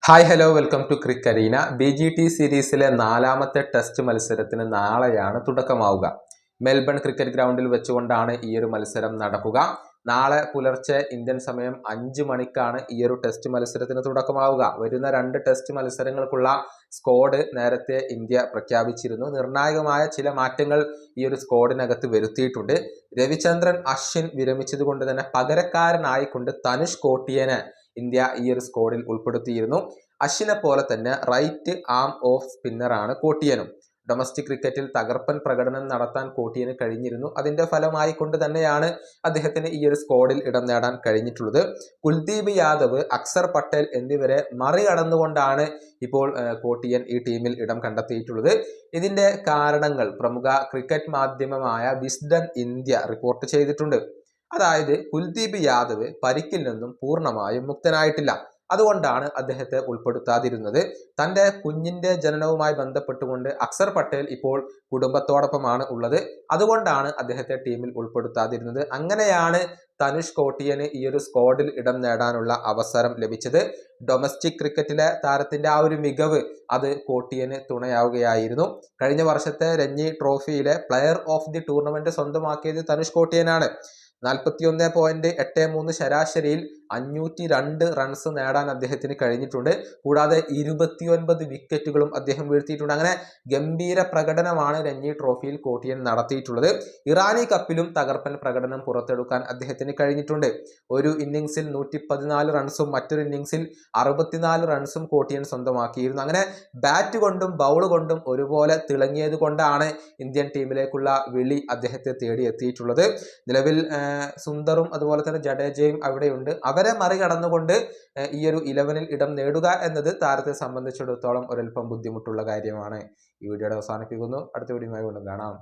Hi hello welcome to Cricarena. BGT സീരീസിലെ നാലാമത്തെ test മത്സരത്തിന് നാളെയാണ് തുടക്കമാവുക. മെൽബൺ ക്രിക്കറ്റ് ഗ്രൗണ്ടിൽ വെച്ചുകൊണ്ടാണ് ഈ ഒരു മത്സരം നടക്കുക. നാളെ പുലർച്ചെ ഇന്ത്യൻ സമയം 5 മണിക്കാണ് ഈ ഒരു ടെസ്റ്റ് മത്സരത്തിന് തുടക്കമാവുക. വരുന്ന 2 ടെസ്റ്റ് മത്സരങ്ങൾക്കുള്ള സ്ക്വാഡ് നേരത്തെ ഇന്ത്യ പ്രഖ്യാപിച്ചിരുന്നു. നിർണായകമായ ചില മാറ്റങ്ങൾ ഈ ഒരു സ്ക്വാഡിനകത്ത് വരുത്തിയിട്ടുണ്ട്. രവിചന്ദ്രൻ അശ്വിൻ വിരമിച്ചത് കൊണ്ട് തന്നെ പകരക്കാരനായിക്കൊണ്ട് തനുഷ് കോട്ടിയനെ ഇന്ത്യ ഈ ഒരു സ്ക്വാഡിൽ ഉൾപ്പെടുത്തിയിരുന്നു. അശ്വിനെ പോലെ തന്നെ റൈറ്റ് ആം ഓഫ് സ്പിന്നറാണ് കോട്ടിയനും. ഡൊമസ്റ്റിക് ക്രിക്കറ്റിൽ തകർപ്പൻ പ്രകടനം നടത്താൻ കോട്ടിയന് കഴിഞ്ഞിരുന്നു. അതിന്റെ ഫലമായി കൊണ്ട് തന്നെയാണ് അദ്ദേഹത്തിന് ഈ ഒരു സ്ക്വാഡിൽ ഇടം നേടാൻ കഴിഞ്ഞിട്ടുള്ളത്. കുൽദീപ് യാദവ്, അക്സർ പട്ടേൽ എന്നിവരെ മറികടന്നുകൊണ്ടാണ് ഇപ്പോൾ കോട്ടിയൻ ഈ ടീമിൽ ഇടം കണ്ടെത്തിയിട്ടുള്ളത്. ഇതിന്റെ കാരണങ്ങൾ പ്രമുഖ ക്രിക്കറ്റ് മാധ്യമമായ വിസ്ഡൻ ഇന്ത്യ റിപ്പോർട്ട് ചെയ്തിട്ടുണ്ട്. അതായത് കുൽദീപ് യാദവ് പരിക്കിൽ നിന്നും പൂർണ്ണമായും മുക്തനായിട്ടില്ല. അതുകൊണ്ടാണ് അദ്ദേഹത്തെ ഉൾപ്പെടുത്താതിരുന്നത്. തൻ്റെ കുഞ്ഞിന്റെ ജനനവുമായി ബന്ധപ്പെട്ടുകൊണ്ട് അക്സർ പട്ടേൽ ഇപ്പോൾ കുടുംബത്തോടൊപ്പമാണ് ഉള്ളത്. അതുകൊണ്ടാണ് അദ്ദേഹത്തെ ടീമിൽ ഉൾപ്പെടുത്താതിരുന്നത്. അങ്ങനെയാണ് തനുഷ് കോട്ടിയന് ഈ ഒരു സ്ക്വാഡിൽ ഇടം നേടാനുള്ള അവസരം ലഭിച്ചത്. ഡൊമസ്റ്റിക് ക്രിക്കറ്റിലെ താരത്തിന്റെ ആ ഒരു മികവ് അത് കോട്ടിയന് തുണയാവുകയായിരുന്നു. കഴിഞ്ഞ വർഷത്തെ രഞ്ജി ട്രോഫിയിലെ പ്ലെയർ ഓഫ് ദി ടൂർണമെന്റ് സ്വന്തമാക്കിയത് തനുഷ് കോട്ടിയനാണ്. 41.83 ശരാശരിയിൽ 502 റൺസ് നേടാൻ അദ്ദേഹത്തിന് കഴിഞ്ഞിട്ടുണ്ട്. കൂടാതെ 29 വിക്കറ്റുകളും അദ്ദേഹം വീഴ്ത്തിയിട്ടുണ്ട്. അങ്ങനെ ഗംഭീര പ്രകടനമാണ് രഞ്ജി ട്രോഫിയിൽ കോട്ടിയൻ നടത്തിയിട്ടുള്ളത്. ഇറാനി കപ്പിലും തകർപ്പൻ പ്രകടനം പുറത്തെടുക്കാൻ അദ്ദേഹത്തിന് കഴിഞ്ഞിട്ടുണ്ട്. ഒരു ഇന്നിംഗ്സിൽ 114 റൺസും മറ്റൊരു ഇന്നിംഗ്സിൽ 64 റൺസും കോട്ടിയൻ സ്വന്തമാക്കിയിരുന്നു. അങ്ങനെ ബാറ്റ് കൊണ്ടും ബൗൾ കൊണ്ടും ഒരുപോലെ തിളങ്ങിയത് കൊണ്ടാണ് ഇന്ത്യൻ ടീമിലേക്കുള്ള വിളി അദ്ദേഹത്തെ തേടി എത്തിയിട്ടുള്ളത്. നിലവിൽ സുന്ദറും അതുപോലെ തന്നെ ജഡേജയും അവിടെയുണ്ട്. അവരെ മറികടന്നുകൊണ്ട് ഈ ഒരു 11-ൽ ഇടം നേടുക എന്നത് താരത്തെ സംബന്ധിച്ചിടത്തോളം ഒരൽപ്പം ബുദ്ധിമുട്ടുള്ള കാര്യമാണ്. ഈ വീഡിയോയുടെ അവസാനിപ്പിക്കുന്നു. അടുത്ത വീഡിയോയുമായി വീണ്ടും കാണാം.